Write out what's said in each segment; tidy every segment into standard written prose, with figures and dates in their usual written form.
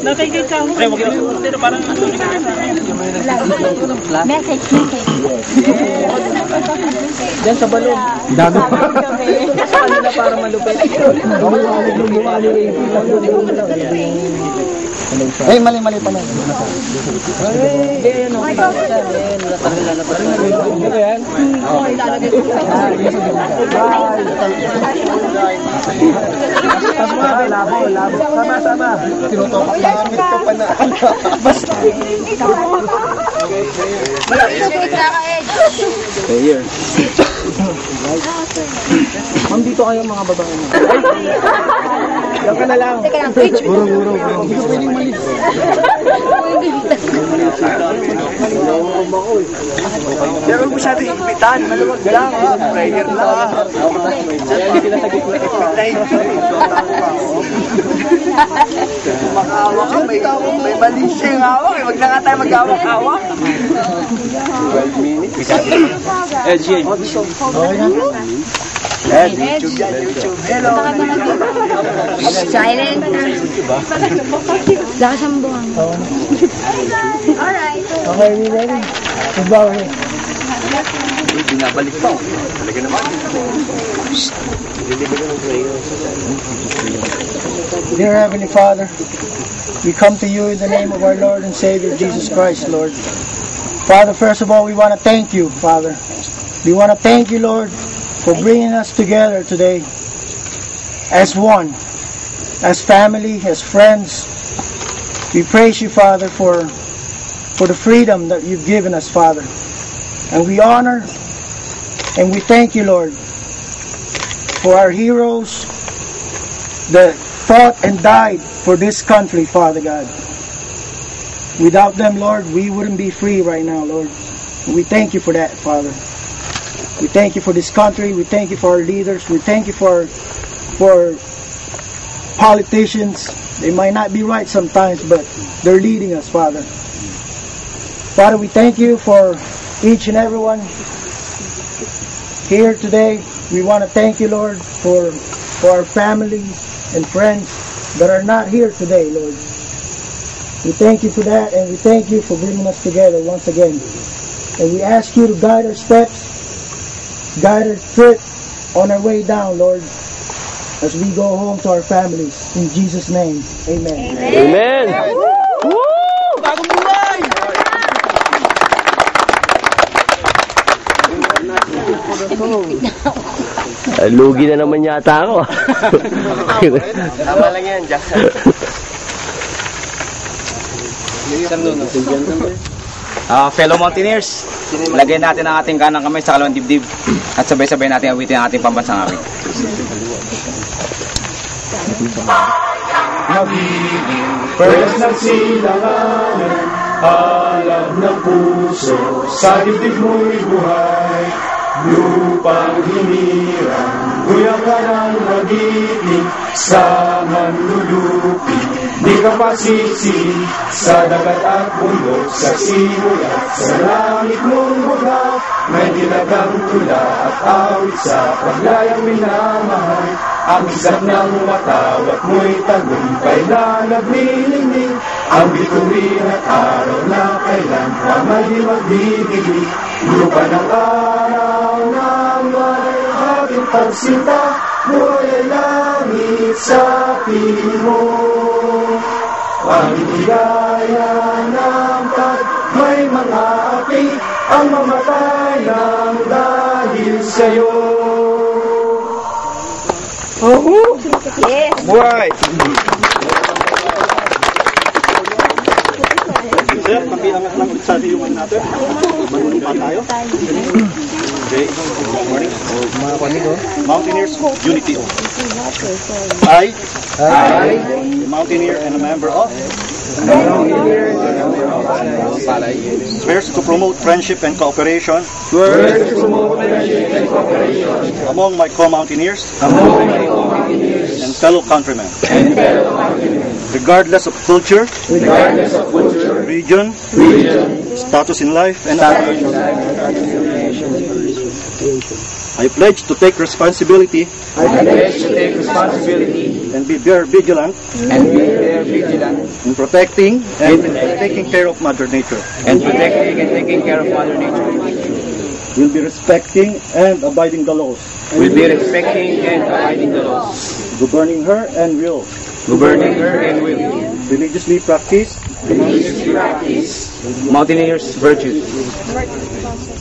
Nakikita mo. Ay, wag yun. Pero parang Message. Diyan sa balon. Dami pa. Sa kanila para malupit. Ay, mali pa na. Labo. Sama. Tinutopak na amit ko pa na. Basta. Here. Ma'am, dito kayo mga babae mo. Diyan ka na lang. Guro. Hindi ko pwedeng malis. Pero mo siya ipitan. Maluwag lang. Prayer lang. Makahawak ka. May mali siya yung hawak. Huwag na nga tayo mag-hawak-hawak. 12 minutes. Jane. YouTube yan, YouTube. Hello. Silent. Sasambungan. Alright. Okay, ready? Magbawa rin. Binabalik pa. Talaga naman. Dear Heavenly Father, we come to you in the name of our Lord and Savior, Jesus Christ, Lord. Father, first of all, we want to thank you, Father. We want to thank you, Lord, for bringing us together today as one, as family, as friends. We praise you, Father, for the freedom that you've given us, Father. And we honor and we thank you, Lord, for our heroes that fought and died for this country, Father God. Without them, Lord, we wouldn't be free right now, Lord. And we thank you for that, Father. We thank you for this country. We thank you for our leaders. We thank you for politicians. They might not be right sometimes, but they're leading us, Father. Father, we thank you for each and everyone here today. We want to thank you, Lord, for our families and friends that are not here today, Lord. We thank you for that, and we thank you for bringing us together once again. And we ask you to guide our steps, guide our trip on our way down, Lord, as we go home to our families. In Jesus' name, amen. Amen. Woo! Bagong buhay! Lugi na naman yata ako. Tama lang yan, Jack. Fellow Mountaineers, lagay natin ang ating kanang kamay sa kalawang dibdib at sabay-sabay natin awitin ang ating pambansang awit. Pwes nagsilanganan, alam ng puso, sa dibdib mo'y buhay. Lupang hinirang, guya ka ng nagiting, sa manlulupi. Di ka pasisi, sa dagat at bundok, sa simoy at sa langit mong bughaw. May dilagang tula at awit sa paglayang minamahal. Ang isap ng matawat mo'y tagumpay na naglilingning. Ang bituin at araw na kailan pa may di magdidilig. Lupa ng araw na may ating pagsinta, buhay ay langit sa piling mo. Ang bigaya ng pag may mga api, ang mamatay ng dahil sa'yo. Yes. Buhay! Sir, pakiangat lang ulit sa yung natin. Manunin pa tayo. Okay, good morning. Mga panigo. Mountaineers Unity. I, a mountaineer and a member of, swears to promote friendship and cooperation among my co-mountaineers and fellow countrymen, regardless of culture, region, status in life, and affiliation. I pledge to take responsibility I pledge to take responsibility and be very vigilant and be very vigilant in protecting and taking care of Mother Nature. and protecting and taking care of Mother Nature. Will be respecting and abiding the laws, Will be respecting and abiding the laws, governing her and will governing her and will religiously practice mountaineers' virtues,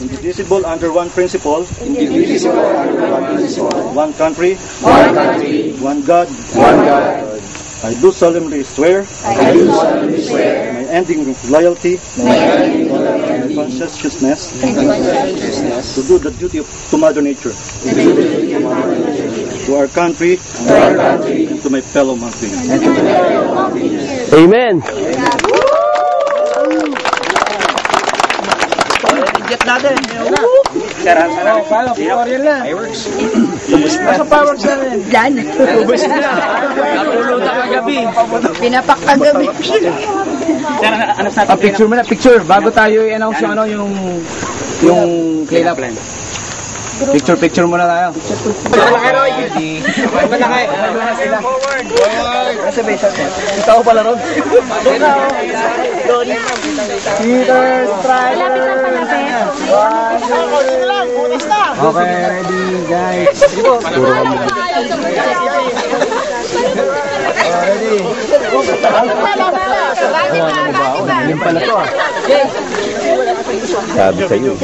indivisible under one principle, one country, one God. I do solemnly swear my ending loyalty and conscientiousness to do the duty to Mother Nature, to our country, and to my fellow Mountaineers. Amen. Yan. Pinapak kagabi. Picture mo na, picture. Bago tayo i-announce yung clean up. Picture muna tayo. Ikaw pala ron. Peter Strider. Okay, ready guys. Alim pala to ah. Sabi sa'yo.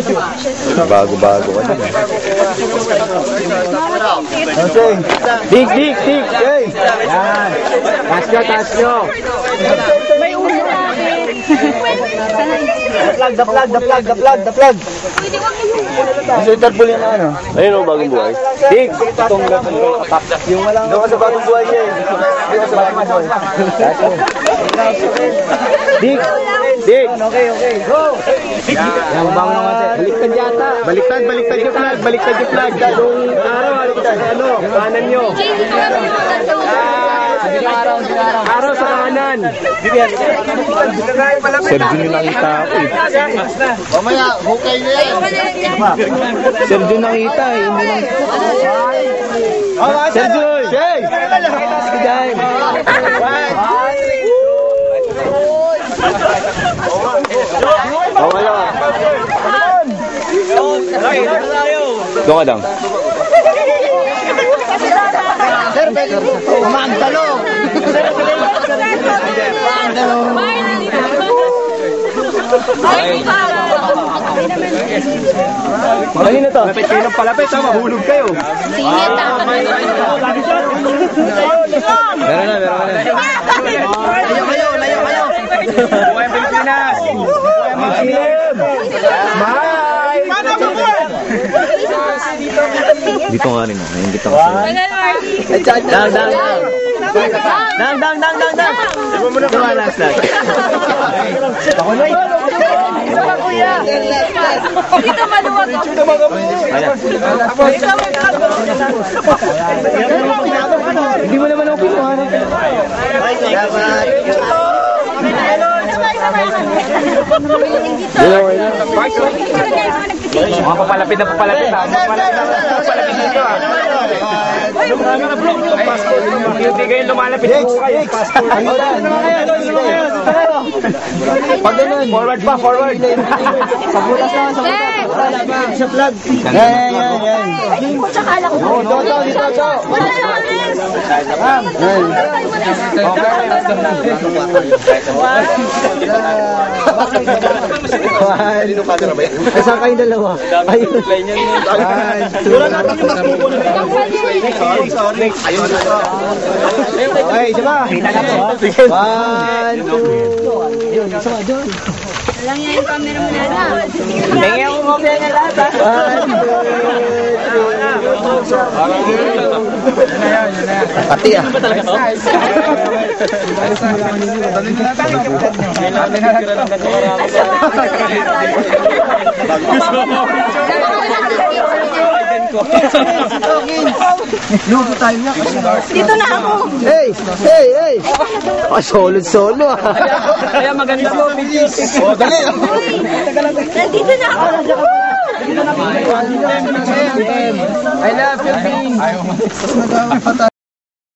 Bago-bago ka din. Okay. Dig. Okay. Yan. Taas nyo. May ulo natin. The plug. Gusto interpol yung ano? Ayun o, bagong buhay. Dig. Yung walang... Doon ka sa bagong buhay niya eh. Dig. Okay. Go. Yan, bangon ng kasi. Baliktad yata. Baliktad yung flag. Yung araw, kanan nyo. Araw sa kanan. Sergio yung nakita ako eh. Mamaya, hukay na yan. Sergio nakita eh. Hindi lang. Sergio! Shay! Okay lang. Doon ka lang. Kanina to? Malapit kayo ng palapit ha, mahulog kayo. Singit Meron na. Layo kayo. Buhay ang Pilipinas. Dito nga rin. Naingit ako sa'yo. Dang. Diba last. Ako na Dito maluwag ako. Hindi mo naman ako kinuha. Papalapit na papalapit dito ha. Hindi kayo lumalapit po kayo. Pag ganun, forward. Sabutas na. Sa flag. Yan. Tsaka lang ko. Dito. Saan kayong dalawa? Ayun. Okay, isa pa. 1, 2. Lang yan yung camera mo na. Tingin ako mo kaya nga lahat ha. 1, 2, 3. Pati ah. Dito na ako. Hey! Solo ah. Kaya maganda po. Oh, dali. Nandito na ako. I love Philippines.